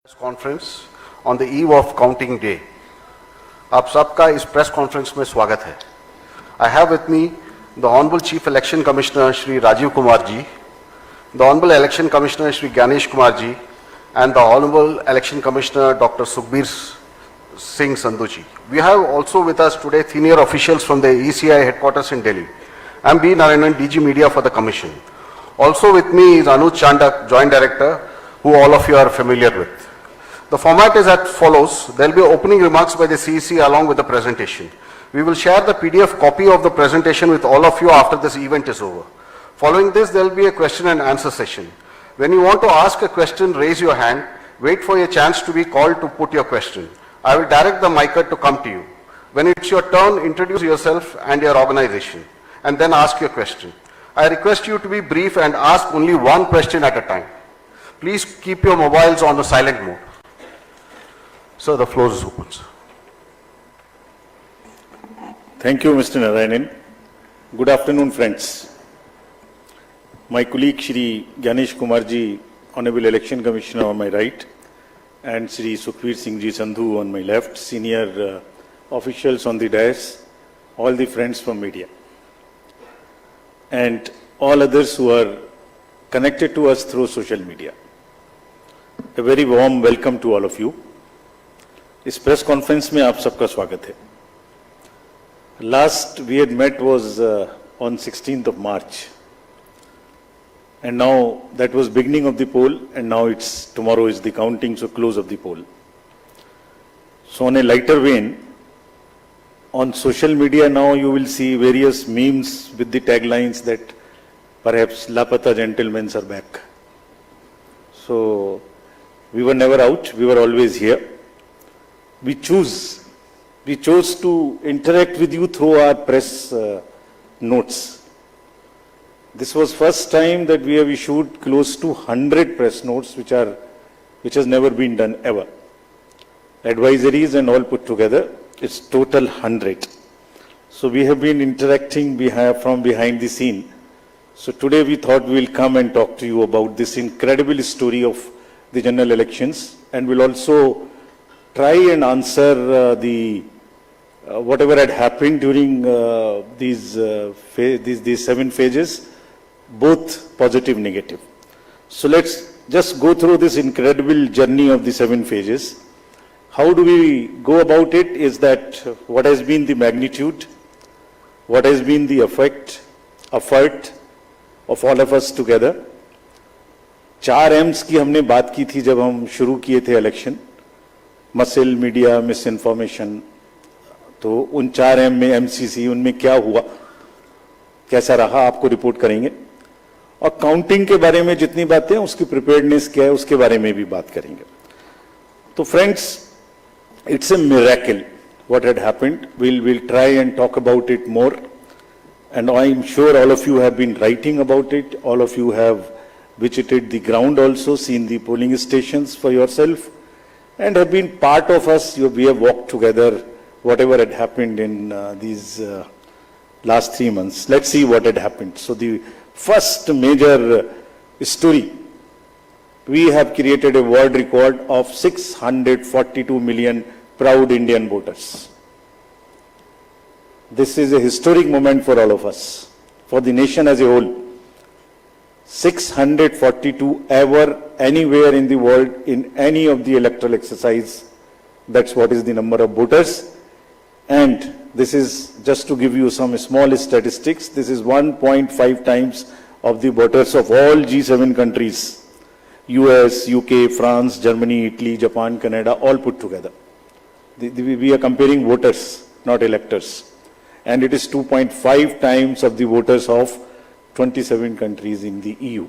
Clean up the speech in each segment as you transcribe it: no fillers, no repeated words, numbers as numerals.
Press conference on the eve of counting day. आप सबका इस प्रेस कॉन्फ्रेंस में स्वागत है। I have with me the honourable chief election commissioner Shri Rajeev Kumar ji, the honourable election commissioner Shri Gyanesh Kumar ji, and the Honorable Election Commissioner Dr. Sukhbir Singh Sandhu ji. We have also with us today senior officials from the ECI headquarters in Delhi. I am B. Narayanan, DG Media for the Commission. Also with me is Anuj Chandak, Joint Director, who all of you are familiar with. The format is as follows. There will be opening remarks by the CEC along with the presentation. We will share the PDF copy of the presentation with all of you after this event is over. Following this, there will be a question and answer session. When you want to ask a question, raise your hand. Wait for your chance to be called to put your question. I will direct the mic to come to you. When it's your turn, introduce yourself and your organization, and then ask your question. I request you to be brief and ask only one question at a time. Please keep your mobiles on the silent mode. Sir, the floor is open. Thank you, Mr. Narayanan. Good afternoon, friends. My colleague Shri Ganesh Kumar ji, Honorable Election Commissioner on my right, and Shri Sukhbir Singh ji Sandhu on my left, senior officials on the dais, all the friends from media, and all others who are connected to us through social media. A very warm welcome to all of you. इस press conference में आप सबका स्वागत है. Last we had met was on 16th of March. And now that was beginning of the poll, and now tomorrow is the counting, so close of the poll. So on a lighter vein, on social media now you will see various memes with the taglines that perhaps Lapata gentlemen are back. So we were never out, we were always here. We chose to interact with you through our press notes. This was first time that we have issued close to 100 press notes, which has never been done ever. Advisories and all put together, it's total 100. So we have been interacting from behind the scene. So today we thought we will come and talk to you about this incredible story of the general elections, and we'll also try and answer whatever had happened during these 7 phases. Both positive, negative. So let's just go through this incredible journey of the 7 phases. How do we go about it is that what has been the magnitude, what has been the effort of all of us together. 4 M's की हमने बात की थी जब हम शुरू किए थे election, muscle, media, miss information. तो उन 4 M में MCC, उनमें क्या हुआ, कैसा रहा, आपको रिपोर्ट करेंगे. और काउंटिंग के बारे में जितनी बातें, उसकी प्रिपेयर्डनेस क्या है, उसके बारे में भी बात करेंगे. तो friends, it's a miracle what had happened. we'll try and talk about it more, and I am sure all of you have been writing about it. All of you have visited the ground also, seen the polling stations for yourself, and have been part of us. We have walked together whatever had happened in these last 3 months. Let's see what had happened. So the first major story, we have created a world record of 642 million proud Indian voters. This is a historic moment for all of us, for the nation as a whole. 642 ever, anywhere in the world, in any of the electoral exercise. That's what is the number of voters. And this is just to give you some small statistics. This is 1.5 times of the voters of all G7 countries. US, UK, France, Germany, Italy, Japan, Canada, all put together. We are comparing voters, not electors. And it is 2.5 times of the voters of 27 countries in the EU.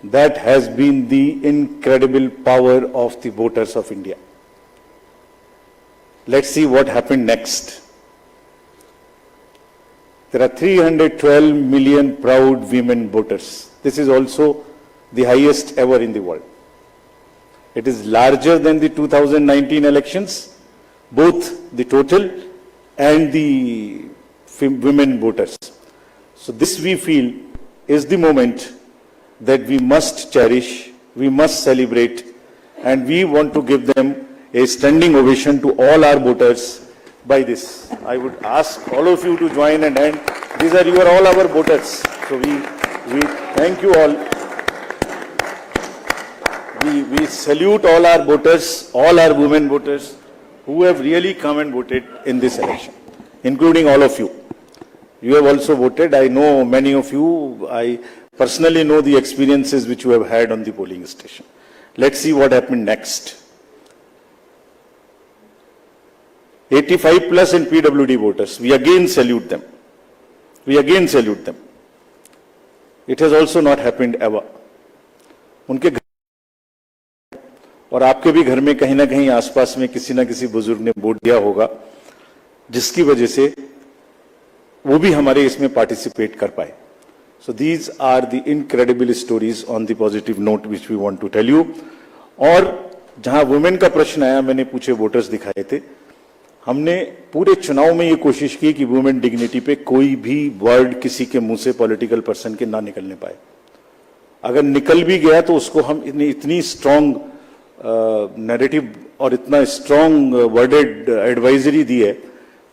That has been the incredible power of the voters of India. Let's see what happened next. There are 312 million proud women voters. This is also the highest ever in the world. It is larger than the 2019 elections, both the total and the women voters. So this, we feel, is the moment that we must cherish, we must celebrate, and we want to give them a standing ovation to all our voters by this. I would ask all of you to join and these are all our voters. So we thank you all. We salute all our voters, all our women voters who have really come and voted in this election, including all of you. You have also voted. I know many of you. I personally know the experiences which you have had on the polling station. Let's see what happened next. 85 plus in PWD voters. We again salute them. We again salute them. It has also not happened ever. उनके घर और आपके भी घर में कहीं ना कहीं आसपास में किसी ना किसी बुजुर्ग ने वोट दिया होगा, जिसकी वजह से वो भी हमारे इसमें पार्टिसिपेट कर पाए. So these are the incredible stories on the positive note which we want to tell you. और जहां वुमेन का प्रश्न आया, मैंने पूछे वोटर्स दिखाए थे. हमने पूरे चुनाव में ये कोशिश की कि वुमेन डिग्निटी पे कोई भी वर्ड किसी के मुंह से पॉलिटिकल पर्सन के ना निकलने पाए. अगर निकल भी गया तो उसको हम इतनी स्ट्रांग नैरेटिव और इतना स्ट्रांग वर्डेड एडवाइजरी दी है.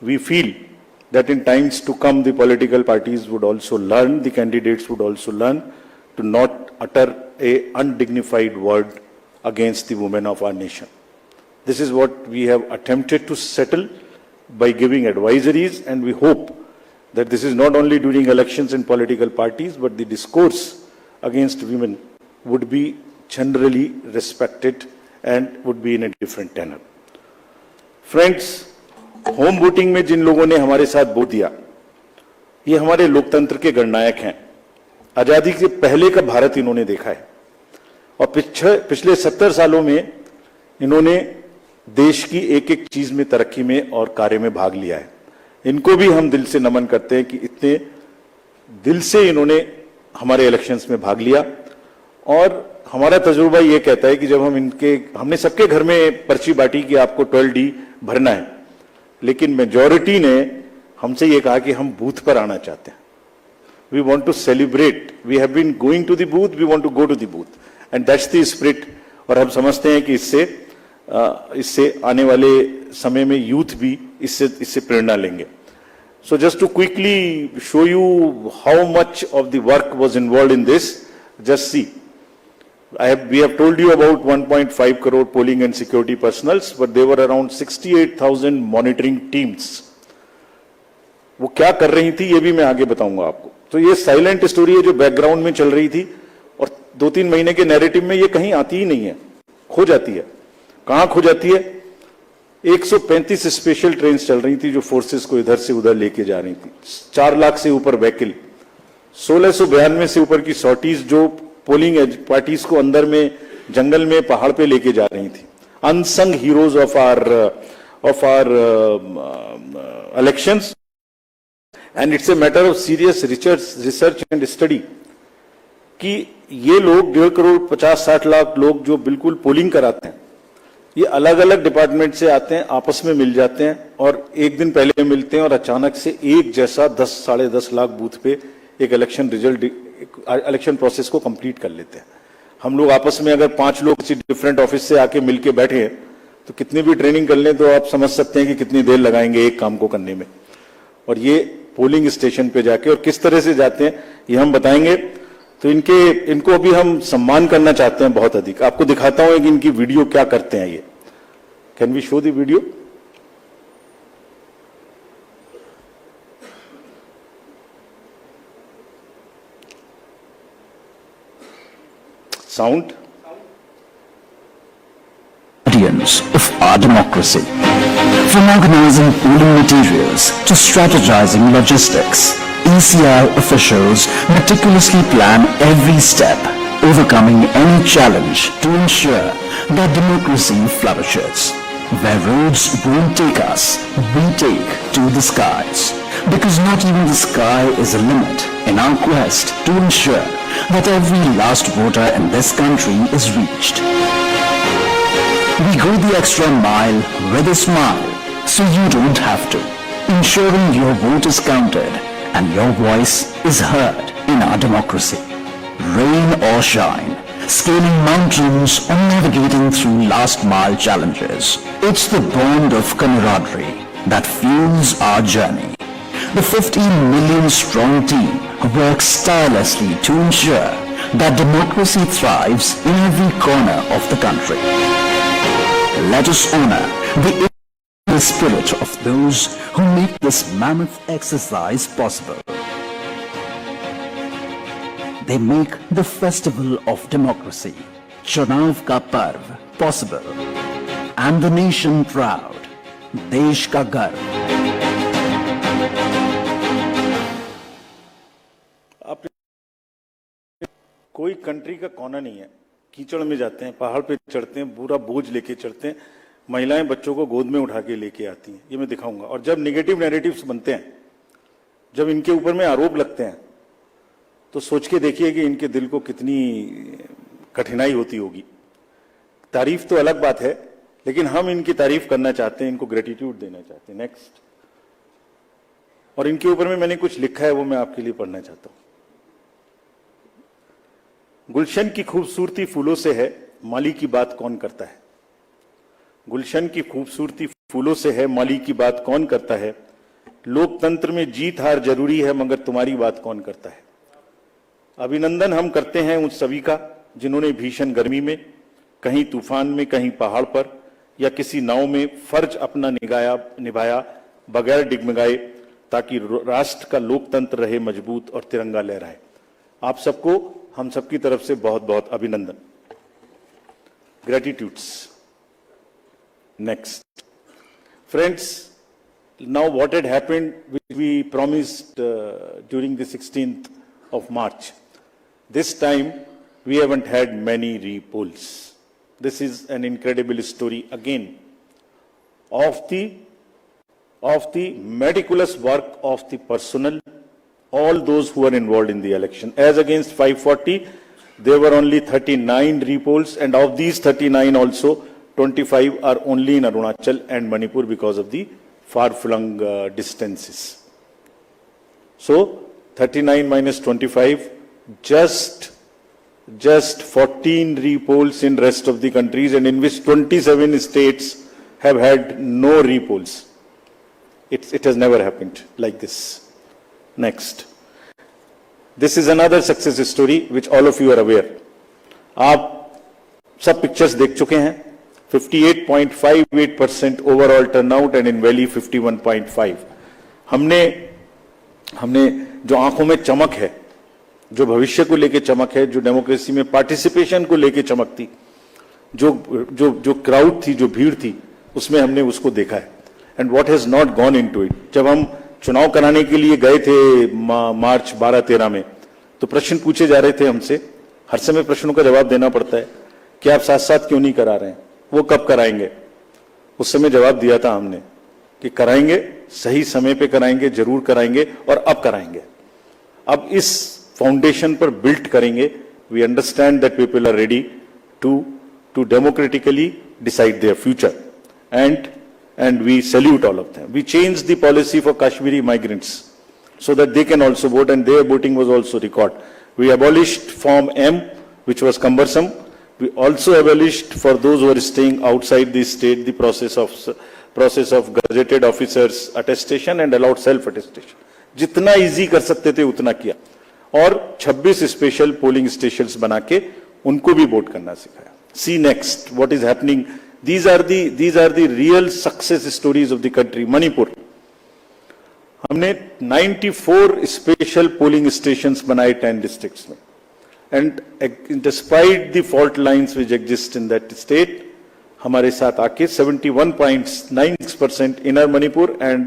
We feel that in times to come the political parties would also learn, the candidates would also learn to not utter a undignified word against the women of our nation. This is what we have attempted to settle by giving advisories, and we hope that this is not only during elections in political parties, but the discourse against women would be generally respected and would be in a different tenor. Friends, home voting में जिन लोगों ने हमारे साथ vote दिया, ये हमारे लोकतंत्र के गणनायक हैं. आजादी से पहले का भारत इन्होंने देखा है और पिछले 70 सालों में इन्होंने देश की एक एक चीज में, तरक्की में और कार्य में भाग लिया है. इनको भी हम दिल से नमन करते हैं कि इतने दिल से इन्होंने हमारे इलेक्शंस में भाग लिया. और हमारा तजुर्बा ये कहता है कि जब हमने सबके घर में पर्ची बांटी कि आपको 12D भरना है, लेकिन मेजॉरिटी ने हमसे ये कहा कि हम बूथ पर आना चाहते हैं. We want to celebrate. We have been going to the booth, we want to go to the booth, and that's the spirit. और हम समझते हैं कि इससे आने वाले समय में यूथ भी इससे प्रेरणा लेंगे. So just to quickly show you how much of the work was involved in this, just see. We have told you about 1.5 crore polling and security personals, but there were around 68,000 monitoring teams. वो क्या कर रही थी ये भी मैं आगे बताऊंगा आपको. तो ये साइलेंट स्टोरी है जो बैकग्राउंड में चल रही थी और 2-3 महीने के नैरेटिव में ये कहीं आती ही नहीं है, खो जाती है. कहां खो जाती है? 135 स्पेशल ट्रेन चल रही थी जो फोर्सेस को इधर से उधर लेके जा रही थी. 4 लाख से ऊपर व्हीकल, 1692 से ऊपर की सॉर्टीज जो पोलिंग पार्टीज को अंदर में जंगल में पहाड़ पे लेके जा रही थी. Unsung heroes of our elections, and it's a matter of serious research and study कि ये लोग 1.5 करोड़ 50-60 लाख लोग जो बिल्कुल पोलिंग कराते हैं, ये अलग अलग डिपार्टमेंट से आते हैं, आपस में मिल जाते हैं और एक दिन पहले मिलते हैं और अचानक से एक जैसा 10-10.5 लाख बूथ पे एक इलेक्शन प्रोसेस को कंप्लीट कर लेते हैं. हम लोग आपस में अगर 5 लोग किसी डिफरेंट ऑफिस से आके मिलके बैठे हैं तो कितनी भी ट्रेनिंग कर लें तो आप समझ सकते हैं कि कितनी देर लगाएंगे एक काम को करने में. और ये पोलिंग स्टेशन पे जाके और किस तरह से जाते हैं ये हम बताएंगे. तो इनको अभी हम सम्मान करना चाहते हैं बहुत अधिक. आपको दिखाता हूं कि इनकी वीडियो क्या करते हैं. ये can we show the video? Sound. Guardians of our democracy. From organizing polling materials to strategizing logistics, ECI officials meticulously plan every step, overcoming any challenge to ensure that democracy flourishes. Where roads won't take us, we take to the skies. Because not even the sky is a limit in our quest to ensure that every last voter in this country is reached. We go the extra mile with a smile, so you don't have to, ensuring your vote is counted and your voice is heard in our democracy. Rain or shine, scaling mountains or navigating through last mile challenges. It's the bond of camaraderie that fuels our journey. The 15 million strong team works tirelessly to ensure that democracy thrives in every corner of the country. Let us honor the spirit of those who make this mammoth exercise possible. They make the festival of democracy, Chunav ka Parv, possible, and the nation proud, Desh ka Garv. कोई country का कोना नहीं है, कीचड़ में जाते हैं, पहाड़ पे चढ़ते हैं, पूरा बोझ लेके चढ़ते हैं, महिलाएं बच्चों को गोद में उठा के लेके आती हैं, ये मैं दिखाऊंगा। और जब नेगेटिव नैरेटिव्स बनते हैं, जब इनके ऊपर में आरोप लगते हैं, तो सोच के देखिए कि इनके दिल को कितनी कठिनाई होती होगी। तारीफ तो अलग बात है, लेकिन हम इनकी तारीफ करना चाहते हैं, इनको ग्रेटिट्यूड देना चाहते हैं। नेक्स्ट। और इनके ऊपर में मैंने कुछ लिखा है, वो मैं आपके लिए पढ़ना चाहता हूं। गुलशन की खूबसूरती फूलों से है, माली की बात कौन करता है। गुलशन की खूबसूरती फूलों से है, माली की बात कौन करता है। लोकतंत्र में जीत हार जरूरी है, मगर तुम्हारी बात कौन करता है। अभिनंदन हम करते हैं उन सभी का जिन्होंने भीषण गर्मी में, कहीं तूफान में, कहीं पहाड़ पर या किसी नाव में फर्ज अपना निभाया बगैर डिगमगाए, ताकि राष्ट्र का लोकतंत्र रहे मजबूत और तिरंगा लहराए। आप सबको हम सबकी तरफ से बहुत बहुत अभिनंदन। Gratitudes. Next. Friends, now what had happened, which we promised during the 16th of March. This time we haven't had many repolls. This is an incredible story again of the meticulous work of the personnel, all those who are involved in the election. As against 540, there were only 39 repolls, and of these 39 also 25 are only in Arunachal and Manipur because of the far-flung distances. So 39 minus 25, just 14 repolls in rest of the countries, and in which 27 states have had no repolls. It has never happened like this. Next. This is another success story which all of you are aware. आप सब pictures देख चुके हैं। 58.58% overall turnout and in Valley 51.5. हमने जो आंखों में चमक है, जो भविष्य को लेके चमक है, जो डेमोक्रेसी में पार्टिसिपेशन को लेके चमक थी, जो क्राउड थी, जो भीड़ थी, उसमें हमने उसको देखा है। And what has not gone into it. जब हम चुनाव कराने के लिए गए थे मार्च 12-13 में, तो प्रश्न पूछे जा रहे थे हमसे, हर समय प्रश्नों का जवाब देना पड़ता है कि आप साथ साथ क्यों नहीं करा रहे हैं, वो कब कराएंगे। उस समय जवाब दिया था हमने कि कराएंगे, सही समय पे कराएंगे, जरूर कराएंगे और अब कराएंगे। अब इस फाउंडेशन पर बिल्ड करेंगे। We understand that people are ready to democratically decide their future, and we salute all of them. We changed the policy for Kashmiri migrants so that they can also vote, and their voting was also recorded. We abolished Form M, which was cumbersome. We also abolished for those who are staying outside the state the process of gazetted officers attestation and allowed self attestation. जितना easy कर सकते थे उतना किया, और 26 special polling stations बना के उनको भी वोट करना सिखाया। See next what is happening. These are the real success stories of the country. Manipur, हमने 94 स्पेशल पोलिंग स्टेशंस बनाए 10 डिस्ट्रिक्ट्स में, and despite the fault lines which exist in that state, हमारे साथ आके 71.96% inner Manipur and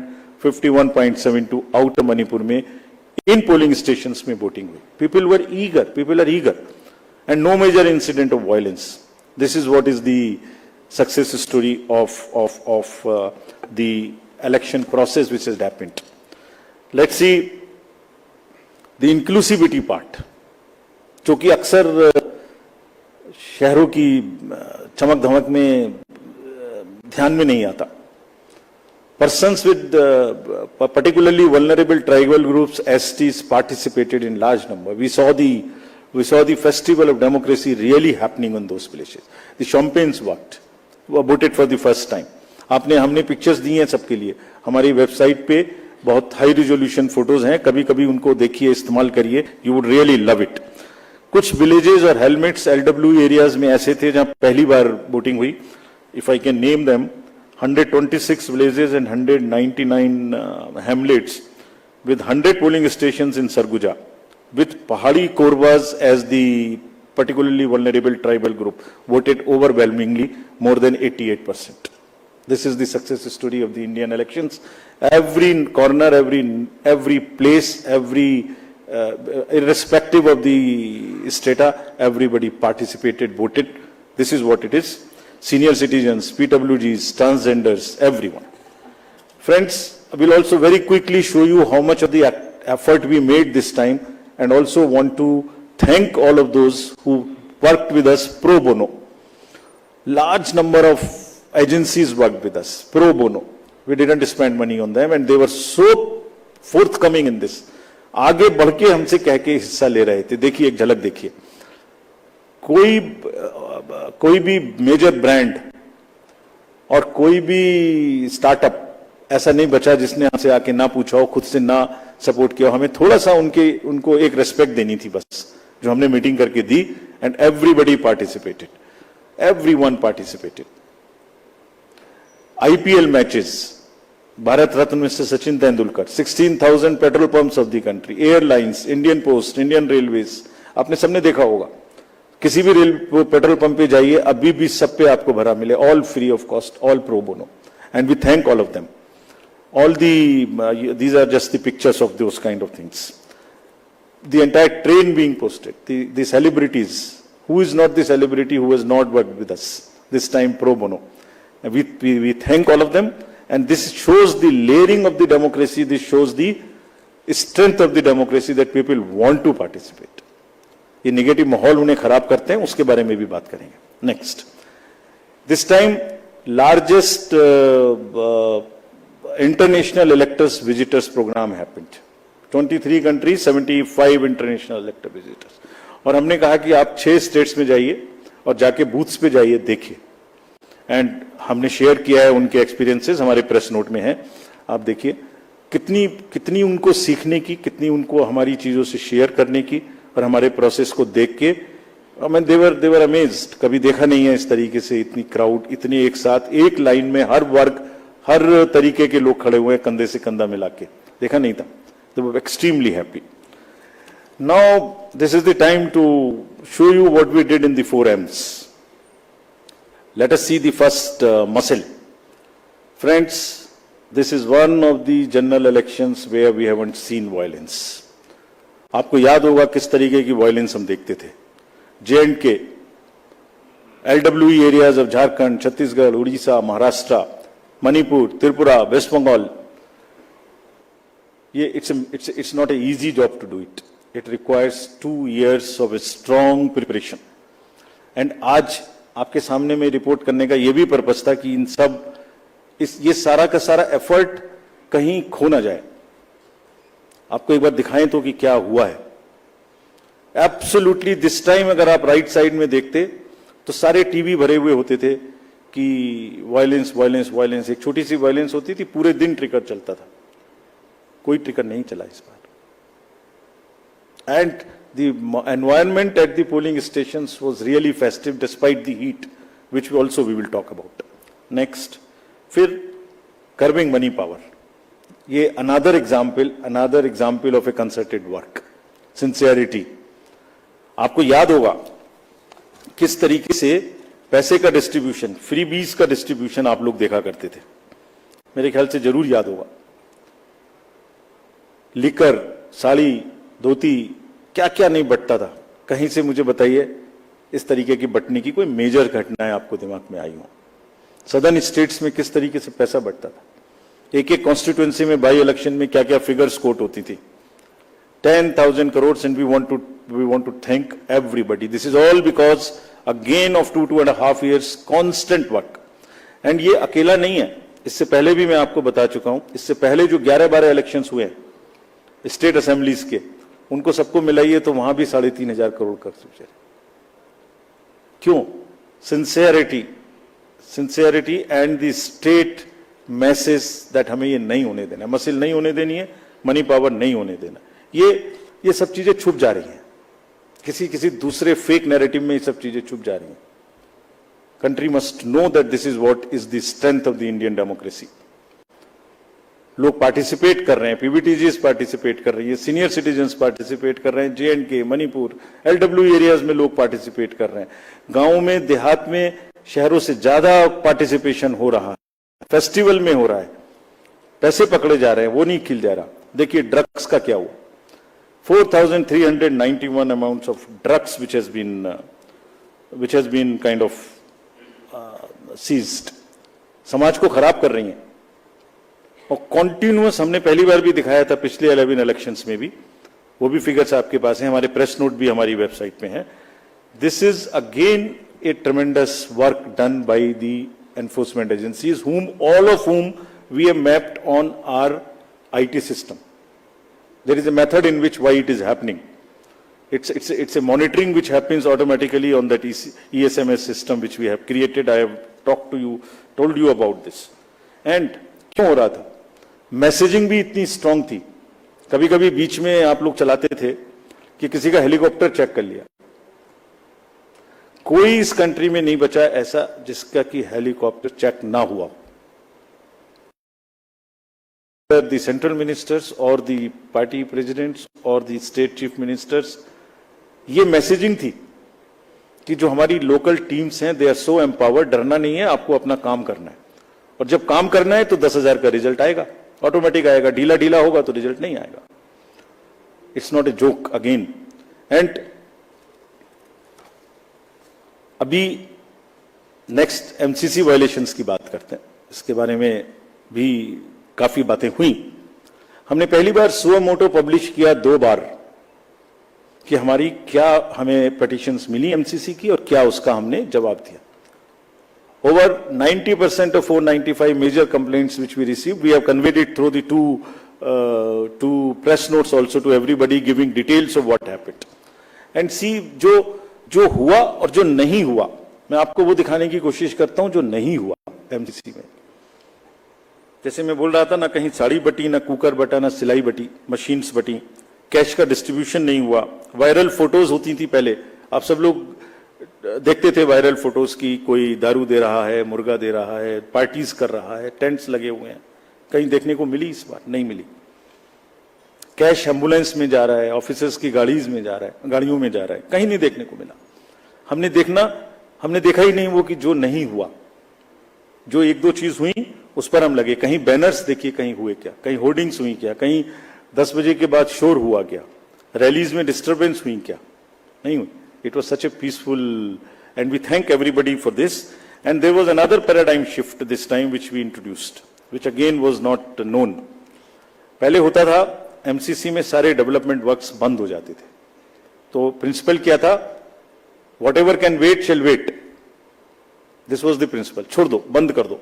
51.72 outer Manipur में इन polling stations में voting हुई। People are eager, and no major incident of violence. This is what is the success story of the election process which has happened. Let's see the inclusivity part, जो कि अक्सर शहरों की चमक धमक में ध्यान में नहीं आता। Persons with particularly vulnerable tribal groups, STs, participated in large number. We saw the We saw the festival of democracy really happening on those places. The champagnes worked, were voted for the first time. हमने pictures दी हैं सबके लिए. हमारी website पे बहुत high resolution photos हैं, कभी कभी उनको देखिए, इस्तेमाल करिए, you would really love it. कुछ विलेजेस और हेलमेट्स LW एरियाज में ऐसे थे जहां पहली बार वोटिंग हुई. If I can name them, 126 villages and 199 hamlets with 100 polling stations in Sarguja, with Pahadi Korwas as the particularly vulnerable tribal group, voted overwhelmingly, more than 88%. This is the success story of the Indian elections. Every corner, every place, irrespective of the strata, everybody participated, voted. This is what it is. Senior citizens, PWGs, transgenders, everyone. Friends, I will also very quickly show you how much of the effort we made this time, and also want to thank all of those who worked with us pro bono. Large number of agencies worked with us pro bono. We didn't spend money on them, and they were so forthcoming in this. आगे बढ़ के हमसे कह के हिस्सा ले रहे थे. देखिए, एक झलक देखिए. कोई भी मेजर ब्रांड और कोई भी स्टार्टअप ऐसा नहीं बचा जिसने हमसे आके ना पूछा हो, खुद से ना सपोर्ट किया हो. हमें थोड़ा सा उनको एक रेस्पेक्ट देनी थी बस, जो हमने मीटिंग करके दी. And everybody participated, everyone participated. IPL matches, Bharat Ratna mister Sachin Tendulkar, 16,000 petrol pumps of the country, airlines, Indian post, Indian railways, आपने सबने देखा होगा. किसी भी पेट्रोल पंप पे जाइए, अभी भी सब पे आपको भरा मिले, all free of cost, all pro bono, and we thank all of them. All these are just the pictures of those kind of things. The entire train being posted, the celebrities, who is not the celebrity who has not worked with us, this time pro bono. And we thank all of them, and this shows the layering of the democracy, this shows the strength of the democracy, that people want to participate. ये negative माहौल उन्हें खराब करते हैं, उसके बारे में भी बात करेंगे. Next, this time largest international electors visitors program happened. 23 countries, 75 international elector visitors. और हमने कहा कि आप 6 स्टेट्स में जाइए और जाके बूथ्स पे जाइए, देखिए. एंड हमने शेयर किया है उनके एक्सपीरियंसेस, हमारे प्रेस नोट में है, आप देखिए. कितनी उनको सीखने की, कितनी उनको हमारी चीजों से शेयर करने की, और हमारे प्रोसेस को देख के देवर अमेज्ड. कभी देखा नहीं है इस तरीके से इतनी क्राउड, इतने एक साथ एक लाइन में, हर वर्ग, हर तरीके के लोग खड़े हुए हैं, कंधे से कंधा मिला के, देखा नहीं था. They were extremely happy. Now this is the time to show you what we did in the 4 M's. Let us see the first muscle. Friends, this is one of the general elections where we haven't seen violence. आपको याद होगा किस तरीके की violence हम देखते थे. J&K, LWE areas of Jharkhand, Chhattisgarh, Odisha, Maharashtra, Manipur, Tripura, West Bengal. It's not an easy job to do it. It requires 2 years of a strong preparation. And आज आपके सामने में रिपोर्ट करने का ये भी पर्पस था कि इन सब ये सारा का सारा एफर्ट कहीं खो ना जाए. आपको एक बार दिखाएं तो कि क्या हुआ है. एब्सोल्युटली दिस टाइम अगर आप राइट साइड में देखते तो सारे टीवी भरे हुए होते थे कि वायलेंस वायलेंस वायलेंस. एक छोटी सी वायलेंस होती थी, पूरे दिन ट्रिगर चलता था. कोई ट्रिगर नहीं चला इस बार. And the environment at the polling stations was really festive despite the heat, which also we will talk about. Next, फिर कर्बिंग मनी पावर. ये another example of a concerted work, sincerity. आपको याद होगा किस तरीके से पैसे का डिस्ट्रीब्यूशन, फ्री बीज का डिस्ट्रीब्यूशन आप लोग देखा करते थे. मेरे ख्याल से जरूर याद होगा. लिकर, साड़ी, धोती, क्या क्या नहीं बंटता था. कहीं से मुझे बताइए इस तरीके की बंटने की कोई मेजर घटनाएं आपको दिमाग में आई हो. सदर्न स्टेट्स में किस तरीके से पैसा बंटता था. एक एक कॉन्स्टिट्यूएंसी में बाई इलेक्शन में क्या क्या फिगर्स कोट होती थी. 10,000 crores, and we want to thank everybody. This is all because again of 2.5 years constant work. And ये अकेला नहीं है. इससे पहले भी मैं आपको बता चुका हूं. इससे पहले जो 11-12 इलेक्शंस हुए स्टेट असेंबलीज के, उनको सबको मिलाइए तो वहां भी 3,500 करोड़ कर चुके। क्यों? Sincerity and the state message that हमें ये नहीं होने देना, मसिल नहीं होने देनी है, मनी पावर नहीं होने देना। ये सब चीजें छुप जा रही हैं, किसी दूसरे फेक नैरेटिव में ये सब चीजें छुप जा रही हैं। Country must know that this is what is the strength of the Indian democracy. लोग पार्टिसिपेट कर रहे हैं, पीबीटीजीज पार्टिसिपेट कर रही है, सीनियर सिटीजन्स पार्टिसिपेट कर रहे हैं, JNK, मणिपुर, LW एरियाज में लोग पार्टिसिपेट कर रहे हैं, गांवों में, देहात में, शहरों से ज्यादा पार्टिसिपेशन हो रहा है, फेस्टिवल में हो रहा है, पैसे पकड़े जा रहे हैं, वो नहीं खिल जा रहा। देखिए ड्रग्स का क्या हुआ, 4,391 amounts of drugs which has been kind of seized, समाज को खराब कर रही हैं। और कॉन्टिन्यूअस, हमने पहली बार भी दिखाया था पिछले 11 इलेक्शंस में भी, वो भी फिगर्स आपके पास हैं, हमारे प्रेस नोट भी हमारी वेबसाइट पे हैं। This is again A ट्रेमेंडस work done by the enforcement agencies, all of whom we have mapped on our IT system. There is a method in which why it is happening. It's a monitoring which happens automatically on that ESMS system which we have created. I have told you about this. And क्यों हो रहा था? Messaging भी इतनी strong थी। कभी कभी बीच में आप लोग चलाते थे कि किसी का हेलीकॉप्टर चेक कर लिया। कोई इस कंट्री में नहीं बचा ऐसा जिसका कि हेलीकॉप्टर चेक ना हुआ। The central ministers or the party presidents or the state chief ministers, ये मैसेजिंग थी कि जो हमारी लोकल टीम्स हैं, दे आर सो एम्पावर्ड, डरना नहीं है, आपको अपना काम करना है, और जब काम करना है तो 10,000 का रिजल्ट आएगा, ऑटोमेटिक आएगा, ढीला होगा तो रिजल्ट नहीं आएगा। It's not a joke again. And अभी नेक्स्ट MCC वायलेशंस की बात करते हैं, इसके बारे में भी काफी बातें हुई। हमने पहली बार सुओ मोटो पब्लिश किया 2 बार कि हमारी क्या हमें पिटीशंस मिली MCC की और क्या उसका हमने जवाब दिया। Over 90% of 495 major complaints which we received, we have conveyed it through the two press notes also to everybody, giving details of what happened. And see, जो हुआ और जो नहीं हुआ, मैं आपको वो दिखाने की कोशिश करता हूं जो नहीं हुआ MCC में। जैसे मैं बोल रहा था ना, कहीं साड़ी बटी, ना कुकर बटा, ना सिलाई बटी, मशीन्स बटी, कैश का डिस्ट्रीब्यूशन नहीं हुआ। वायरल फोटोज होती थी पहले, आप सब लोग देखते थे वायरल फोटोज की, कोई दारू दे रहा है, मुर्गा दे रहा है, पार्टीज कर रहा है, टेंट्स लगे हुए हैं। कहीं देखने को मिली? इस बार नहीं मिली। कैश एम्बुलेंस में जा रहा है, ऑफिसर्स की गाड़ियों में जा रहा है, कहीं नहीं देखने को मिला। हमने देखा ही नहीं वो कि जो नहीं हुआ। जो 1-2 चीज हुई उस पर हम लगे। कहीं बैनर्स देखिए, कहीं हुए क्या, कहीं होर्डिंग्स हुई क्या, कहीं 10 बजे के बाद शोर हुआ क्या, रैलीज में डिस्टर्बेंस हुई क्या? नहीं हुई। It was such a peaceful, and we thank everybody for this. And there was another paradigm shift this time which we introduced, which again was not known. पहले होता था MCC में सारे डेवलपमेंट वर्क्स बंद हो जाते थे, तो प्रिंसिपल क्या था? Whatever can wait shall wait. This was the principle. छोड़ दो, बंद कर दो।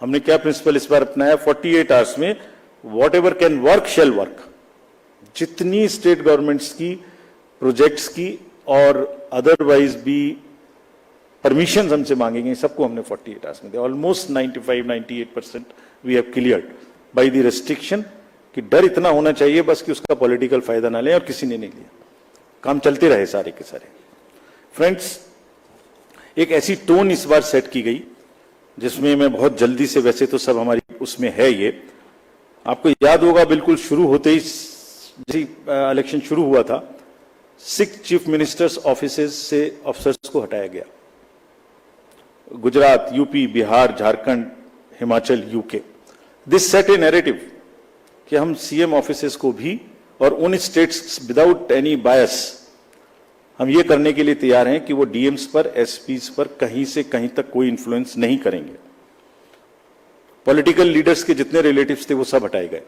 हमने क्या प्रिंसिपल इस बार अपनाया? 48 आवर्स में whatever can work shall work. जितनी स्टेट गवर्नमेंट्स की प्रोजेक्ट्स की और अदरवाइज भी परमिशन हमसे मांगेंगे, सबको हमने 48 आवर्स में दिया। Almost 95-98% we have cleared by the restriction, कि डर इतना होना चाहिए बस कि उसका पॉलिटिकल फायदा ना लें, और किसी ने नहीं लिया। काम चलते रहे सारे के सारे। फ्रेंड्स, एक ऐसी टोन इस बार सेट की गई जिसमें मैं बहुत जल्दी से, वैसे तो सब हमारी उसमें है, ये आपको याद होगा बिल्कुल शुरू होते ही जैसे इलेक्शन शुरू हुआ था, 6 चीफ मिनिस्टर्स ऑफिसेज से ऑफिसर्स को हटाया गया। Gujarat, UP, Bihar, Jharkhand, Himachal, UK. This set A narrative कि हम CM ऑफिसेज को भी, और उन स्टेट्स विदाउट एनी बायस, हम ये करने के लिए तैयार हैं कि वो DMs पर, SPs पर कहीं से कहीं तक कोई इन्फ्लुएंस नहीं करेंगे। पॉलिटिकल लीडर्स के जितने रिलेटिव्स थे वो सब हटाए गए।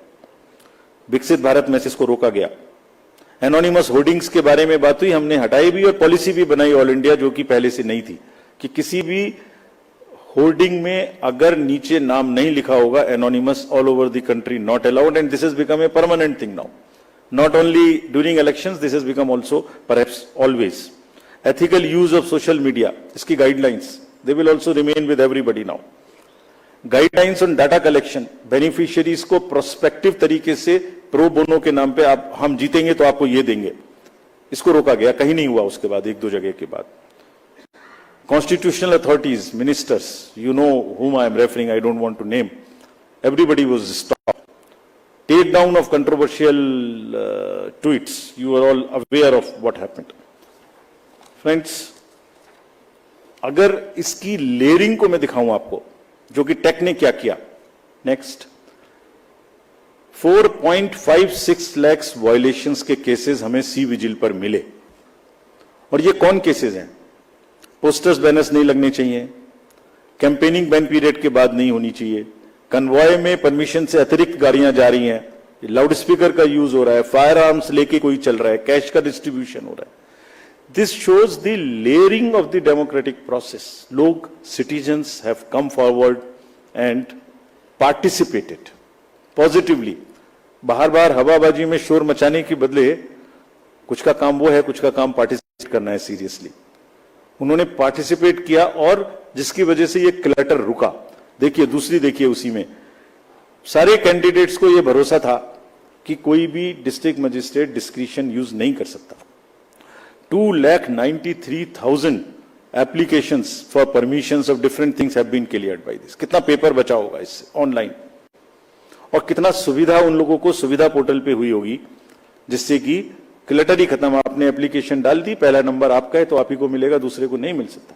विकसित भारत मैसेज को रोका गया। एनोनिमस होर्डिंग्स के बारे में बात हुई, हमने हटाई भी और पॉलिसी भी बनाई ऑल इंडिया, जो कि पहले से नहीं थी, कि किसी भी होर्डिंग में अगर नीचे नाम नहीं लिखा होगा anonymous, all over the country not allowed, and this has become a permanent thing now. Not only during elections, this has become also perhaps always. Ethical use of social media, iski guidelines, they will also remain with everybody now. Guidelines on data collection, beneficiaries को prospective तरीके से pro bono के नाम पे आप हम जीतेंगे तो आपको ये देंगे, इसको रोका गया, कहीं नहीं हुआ उसके बाद, एक दो जगह के बाद. Constitutional authorities, ministers, you know whom I am referring, I don't want to name, everybody was stopped. Take down of controversial tweets, you are all aware of what happened. Friends, अगर इसकी लेयरिंग को मैं दिखाऊं आपको, जो कि take ने क्या किया, नेक्स्ट 4.56 lakhs वायलेशंस के केसेस हमें सी विजिल पर मिले. और ये कौन केसेस हैं? पोस्टर्स बैनर्स नहीं लगने चाहिए, कैंपेनिंग बैन पीरियड के बाद नहीं होनी चाहिए, कन्वॉय में परमिशन से अतिरिक्त गाड़ियां जा रही हैं, लाउड स्पीकर का यूज हो रहा है, फायर आर्म्स लेके कोई चल रहा है, कैश का डिस्ट्रीब्यूशन हो रहा है. This shows the layering of the democratic process. लोग, citizens have come forward and participated positively. बाहर बाहर हवाबाजी में शोर मचाने के बदले कुछ का काम वो है, कुछ का काम पार्टिसिपेट करना है सीरियसली. उन्होंने पार्टिसिपेट किया और जिसकी वजह से ये क्लटर रुका. देखिए दूसरी, देखिए उसी में सारे कैंडिडेट्स को ये भरोसा था कि कोई भी डिस्ट्रिक्ट मजिस्ट्रेट डिस्क्रिशन यूज नहीं कर सकता. 2,93,000 applications for permissions of different things have been cleared by this. कितना पेपर बचा होगा इससे ऑनलाइन, और कितना सुविधा उन लोगों को सुविधा पोर्टल पे हुई होगी, जिससे कि क्लटर ही खत्म. आपने एप्लीकेशन डाल दी, पहला नंबर आपका है तो आप ही को मिलेगा, दूसरे को नहीं मिल सकता.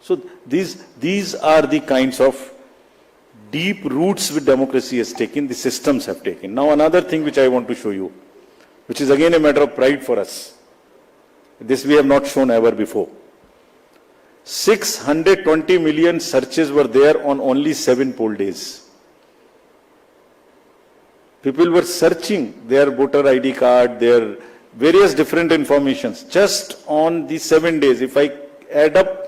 So these are the kinds of deep roots which democracy has taken, the systems have taken. Now another thing which I want to show you, which is again a matter of pride for us. This we have not shown ever before. 620 million searches were there on only 7 poll days. People were searching their voter ID card, their various different informations just on the 7 days. If I add up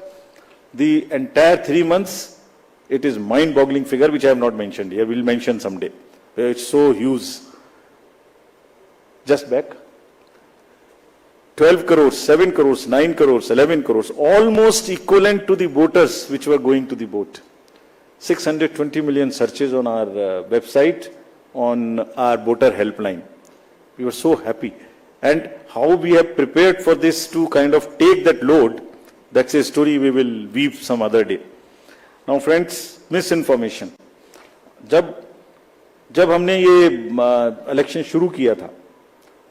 the entire 3 months, it is mind-boggling figure which I have not mentioned here. We'll mention someday. It's so huge. Just back. 12 crores, 7 crores, 9 crores, 11 crores, almost equivalent to the voters which were going to the vote. 620 million searches on our website, on our voter helpline. We were so happy. And how we have prepared for this to kind of take that load, that's a story we will weave some other day. Now friends, misinformation. जब हमने ये election शुरू किया था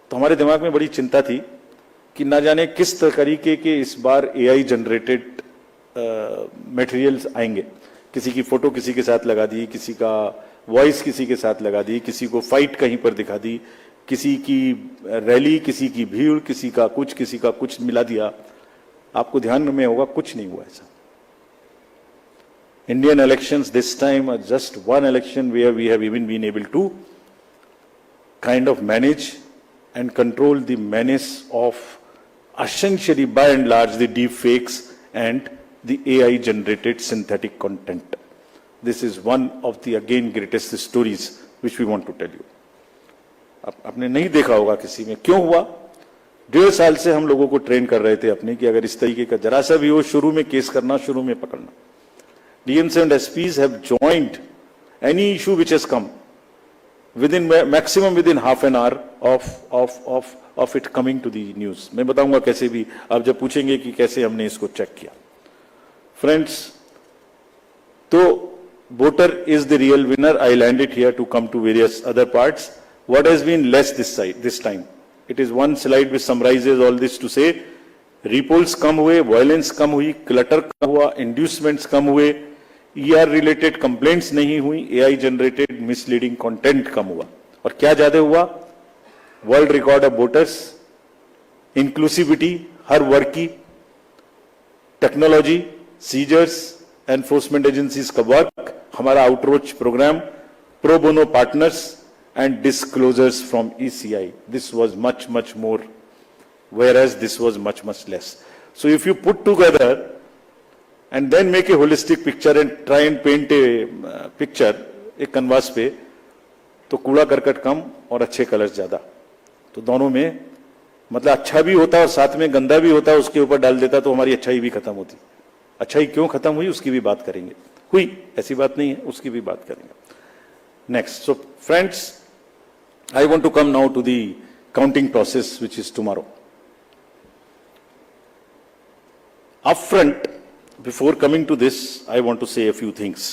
तो हमारे दिमाग में बड़ी चिंता थी कि ना जाने किस तरीके के इस बार एआई जनरेटेड मटेरियल्स आएंगे. किसी की फोटो किसी के साथ लगा दी, किसी का वॉइस किसी के साथ लगा दी, किसी को फाइट कहीं पर दिखा दी, किसी की रैली, किसी की भीड़, किसी का कुछ मिला दिया. आपको ध्यान में होगा कुछ नहीं हुआ ऐसा. Indian elections this time are just one election where we have even been able to kind of manage and control the menace of essentially by and large the deep fakes and the AI generated synthetic content. This is one of the again greatest stories which we want to tell you. आपने नहीं देखा होगा किसी में. क्यों हुआ? 1.5 साल से हम लोगों को ट्रेन कर रहे थे अपने कि अगर इस तरीके का जरा सा भी हो, शुरू में केस करना, शुरू में पकड़ना. DMs and SPs have joined any issue which has come within maximum within half an hour of it coming to the news. मैं बताऊंगा कैसे भी, आप जब पूछेंगे कि कैसे हमने इसको चेक किया. Friends, तो voter is the real winner. I land it here to come to various other parts. What has been less this time? It is one slide which summarizes all this to say, repolls कम हुए, violence कम हुई, clutter कम हुआ, inducements कम हुए, ER related complaints नहीं हुई, AI generated misleading content कम हुआ. और क्या ज्यादा हुआ? World record of voters, inclusivity हर वर्ग की, टेक्नोलॉजी, सीजर्स, एनफोर्समेंट एजेंसीज का वर्क, हमारा outreach programme, pro bono partners and disclosures from ECI. This was much more, whereas this was much less. So if you put together and then make a holistic picture and try and paint a picture एक canvas पे, तो कूड़ा करकट कम और अच्छे colours ज्यादा. तो दोनों में मतलब अच्छा भी होता और साथ में गंदा भी होता, उसके ऊपर डाल देता तो हमारी अच्छाई भी खत्म होती। अच्छाई क्यों खत्म हुई उसकी भी बात करेंगे, हुई ऐसी बात नहीं है, उसकी भी बात करेंगे। Next, so friends, I want to come now to the counting process, which is tomorrow. Upfront, before coming to this, I want to say a few things,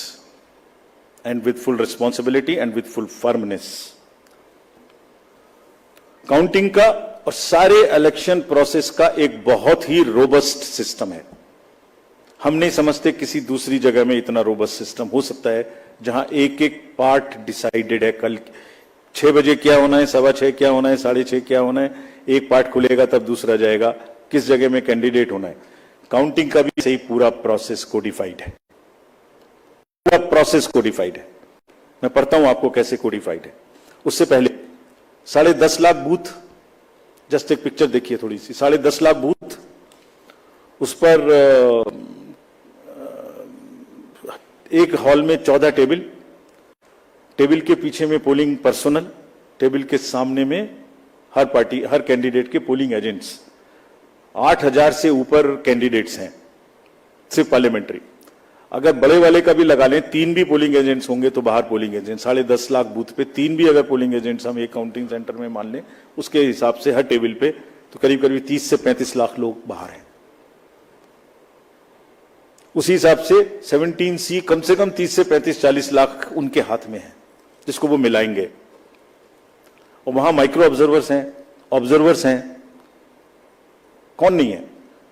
and with full responsibility and with full firmness. Counting का और सारे election process का एक बहुत ही robust system है। हम नहीं समझते किसी दूसरी जगह में इतना रोबस्ट सिस्टम हो सकता है जहां एक एक पार्ट डिसाइडेड है। कल 6 बजे क्या होना है, 6:15 क्या होना है, 6:30 क्या होना है, एक पार्ट खुलेगा तब दूसरा जाएगा, किस जगह में कैंडिडेट होना है। काउंटिंग का भी सही पूरा प्रोसेस कोडिफाइड है, पूरा प्रोसेस कोडिफाइड है। मैं पढ़ता हूं आपको कैसे कोडिफाइड है। उससे पहले 10.5 लाख बूथ, जस्ट एक पिक्चर देखिए थोड़ी सी, 10.5 लाख बूथ, उस पर एक हॉल में 14 टेबल, टेबल के पीछे में पोलिंग पर्सनल, टेबल के सामने में हर पार्टी हर कैंडिडेट के पोलिंग एजेंट्स। 8,000 से ऊपर कैंडिडेट्स हैं सिर्फ पार्लियामेंट्री। अगर बड़े वाले का भी लगा लें, 3 भी पोलिंग एजेंट्स होंगे तो बाहर पोलिंग एजेंट, 10.5 लाख बूथ पे 3 भी अगर पोलिंग एजेंट्स हम एक काउंटिंग सेंटर में मान लें, उसके हिसाब से हर टेबल पे तो करीब करीब 30 से 35 लाख लोग बाहर हैं। उसी हिसाब से 17C कम से कम 30 से 35-40 लाख उनके हाथ में है, जिसको वो मिलाएंगे। और वहां माइक्रो ऑब्जर्वर्स हैं, कौन नहीं है,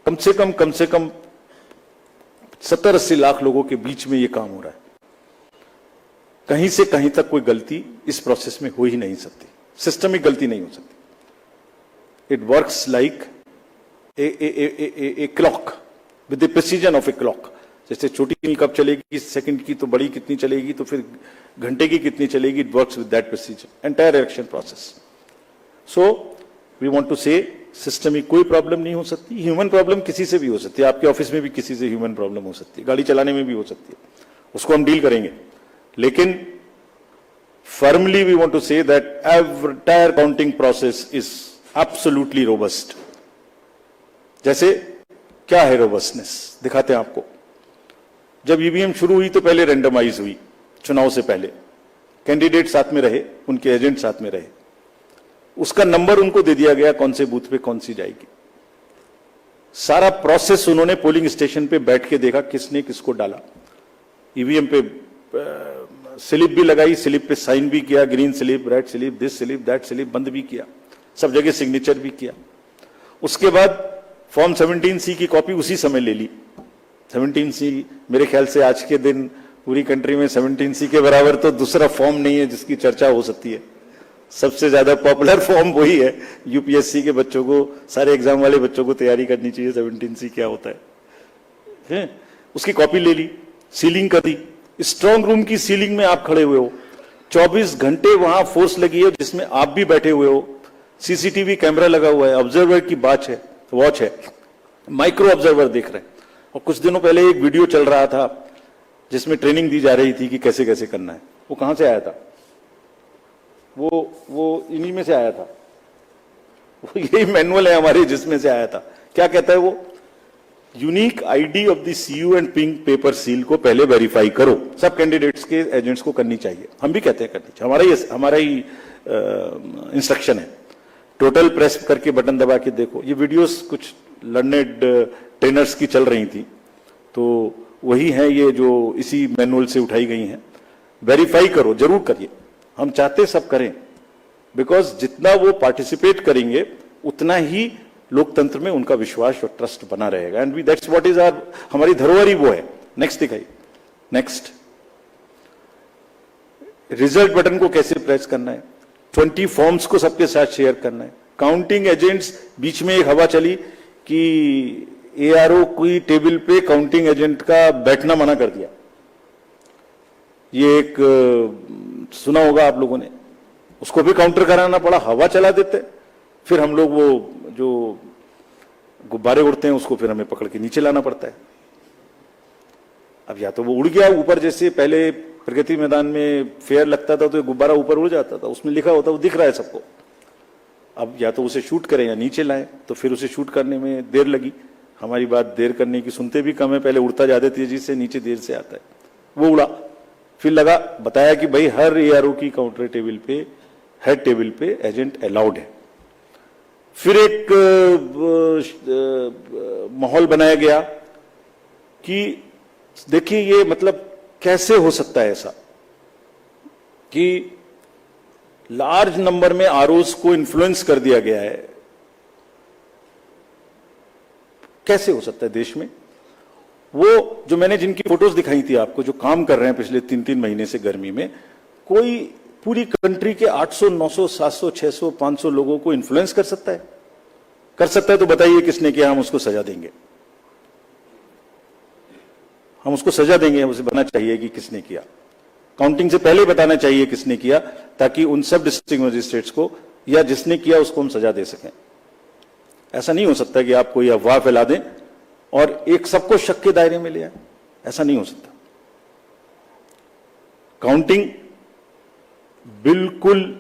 कम से कम 70-80 लाख लोगों के बीच में ये काम हो रहा है। कहीं से कहीं तक कोई गलती इस प्रोसेस में हो ही नहीं सकती, सिस्टमिक गलती नहीं हो सकती। It works like a clock with the precision of a clock. जैसे छोटी कब चलेगी सेकंड की, तो बड़ी कितनी चलेगी, तो फिर घंटे की कितनी चलेगी। It works with that precision entire election process. So we want to say system में कोई प्रॉब्लम नहीं हो सकती। ह्यूमन प्रॉब्लम किसी से भी हो सकती है, आपके ऑफिस में भी किसी से ह्यूमन प्रॉब्लम हो सकती है, गाड़ी चलाने में भी हो सकती है, उसको हम डील करेंगे। लेकिन firmly we want to say that entire counting process is absolutely robust. जैसे क्या है रोबस्टनेस, दिखाते हैं आपको। जब ईवीएम शुरू हुई तो पहले रैंडमाइज हुई, चुनाव से पहले कैंडिडेट साथ में रहे, उनके एजेंट साथ में रहे, उसका नंबर उनको दे दिया गया कौन से बूथ पे कौन सी जाएगी। सारा प्रोसेस उन्होंने पोलिंग स्टेशन पे बैठ के देखा किसने किसको डाला। ईवीएम पे स्लिप भी लगाई, स्लिप पे साइन भी किया, green slip, red slip, this slip, that slip, बंद भी किया, सब जगह सिग्नेचर भी किया। उसके बाद फॉर्म 17C की कॉपी उसी समय ले ली। 17C मेरे ख्याल से आज के दिन पूरी कंट्री में 17C के बराबर तो दूसरा फॉर्म नहीं है जिसकी चर्चा हो सकती है। सबसे ज्यादा पॉपुलर फॉर्म वही है। यूपीएससी के बच्चों को, सारे एग्जाम वाले बच्चों को तैयारी करनी चाहिए 17C क्या होता है। उसकी कॉपी ले ली, सीलिंग कर दी। स्ट्रांग रूम की सीलिंग में आप खड़े हुए हो, 24 घंटे वहां फोर्स लगी है जिसमें आप भी बैठे हुए हो, सीसीटीवी कैमरा लगा हुआ है, ऑब्जर्वर की वॉच है, माइक्रो ऑब्जर्वर देख रहे हैं। और कुछ दिनों पहले एक वीडियो चल रहा था जिसमें ट्रेनिंग दी जा रही थी कि कैसे कैसे करना है। वो कहां से आया था? वो इन्हीं में से आया था। वो यही मैनुअल है हमारे जिसमें से आया था। क्या कहता है वो? Unique ID of the CU and pink paper seal को पहले वेरीफाई करो। सब कैंडिडेट्स के एजेंट्स को करनी चाहिए, हम भी कहते हैं करनी चाहिए, हमारा ही इंस्ट्रक्शन है। टोटल प्रेस करके बटन दबा के देखो। ये वीडियोस कुछ लर्नेड ट्रेनर्स की चल रही थी, तो वही है ये जो इसी मैनुअल से उठाई गई हैं। वेरीफाई करो, जरूर करिए, हम चाहते सब करें, बिकॉज जितना वो पार्टिसिपेट करेंगे उतना ही लोकतंत्र में उनका विश्वास और ट्रस्ट बना रहेगा। And that's what is our, हमारी धरोहर ही वो है। नेक्स्ट दिखाइए। नेक्स्ट, रिजल्ट बटन को कैसे प्रेस करना है, 20 फॉर्म्स को सबके साथ शेयर करना है। काउंटिंग एजेंट्स, बीच में एक हवा चली कि एआरओ की टेबल पे काउंटिंग एजेंट का बैठना मना कर दिया। ये एक सुना होगा आप लोगों ने, उसको भी काउंटर कराना पड़ा, हवा चला देते, फिर हम लोग वो जो गुब्बारे उड़ते हैं उसको फिर हमें पकड़ के नीचे लाना पड़ता है। अब या तो वो उड़ गया ऊपर, जैसे पहले प्रगति मैदान में फेयर लगता था तो गुब्बारा ऊपर उड़ जाता था, उसमें लिखा होता वो दिख रहा है सबको। अब या तो उसे शूट करें या नीचे लाएं, तो फिर उसे शूट करने में देर लगी। हमारी बात देर करने की सुनते भी कम है, पहले उड़ता ज्यादा तेजी से, नीचे देर से आता है। वो उड़ा, फिर लगा, बताया कि भाई हर एआरओ की काउंटर टेबल पे, हेड टेबल पे एजेंट अलाउड है। फिर एक माहौल बनाया गया कि देखिए ये मतलब कैसे हो सकता है ऐसा कि लार्ज नंबर में आरओस को इन्फ्लुएंस कर दिया गया है, कैसे हो सकता है देश में। वो जो मैंने जिनकी फोटोज दिखाई थी आपको, जो काम कर रहे हैं पिछले 3-3 महीने से गर्मी में, कोई पूरी कंट्री के 800, 900, 700, 600, 500 लोगों को इन्फ्लुएंस कर सकता है? कर सकता है तो बताइए किसने किया, हम उसको सजा देंगे। हम उसको सजा देंगे, उसे बताना चाहिए कि किसने किया। काउंटिंग से पहले बताना चाहिए किसने किया, ताकि उन सब डिस्ट्रिक्ट मजिस्ट्रेट्स को या जिसने किया उसको हम सजा दे सकें। ऐसा नहीं हो सकता कि आप कोई अफवाह फैला दें और एक सबको शक के दायरे में ले आए, ऐसा नहीं हो सकता। काउंटिंग बिल्कुल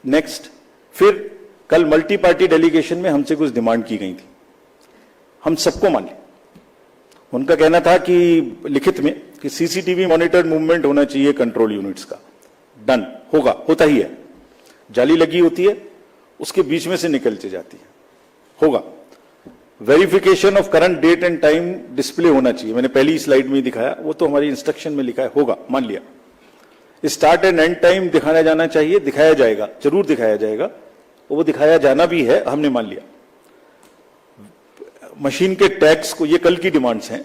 नेक्स्ट। फिर कल मल्टी पार्टी डेलीगेशन में हमसे कुछ डिमांड की गई थी, हम सबको मान लिया। उनका कहना था कि लिखित में कि सीसीटीवी मॉनिटर्ड मूवमेंट होना चाहिए कंट्रोल यूनिट्स का। डन, होगा, होता ही है। जाली लगी होती है, उसके बीच में से निकलती जाती है, होगा। Verification of current date and time display होना चाहिए, मैंने पहली स्लाइड में ही दिखाया, वो तो हमारी इंस्ट्रक्शन में लिखा है, होगा, मान लिया। स्टार्ट एंड एंड टाइम दिखाया जाना चाहिए, दिखाया जाएगा, जरूर दिखाया जाएगा, वो दिखाया जाना भी है, हमने मान लिया। मशीन के टैग्स को, ये कल की डिमांड्स हैं,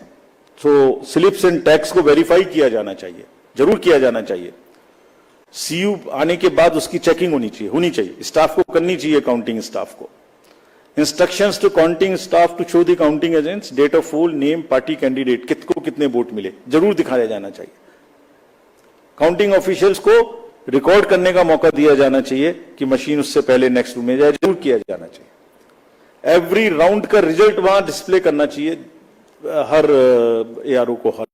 तो स्लिप्स एंड टैग्स को वेरीफाई किया जाना चाहिए, जरूर किया जाना चाहिए। सीयू आने के बाद उसकी चेकिंग होनी चाहिए, स्टाफ को करनी चाहिए, काउंटिंग स्टाफ को। Instructions to counting staff to show the counting agents date of poll, name, party candidate, कितको कितने वोट मिले, जरूर दिखाया जाना चाहिए। काउंटिंग ऑफिशियल्स को रिकॉर्ड करने का मौका दिया जाना चाहिए कि मशीन उससे पहले नेक्स्ट रूम में जाए, जरूर किया जाना चाहिए। एवरी राउंड का रिजल्ट वहां डिस्प्ले करना चाहिए हर एआरओ को, हर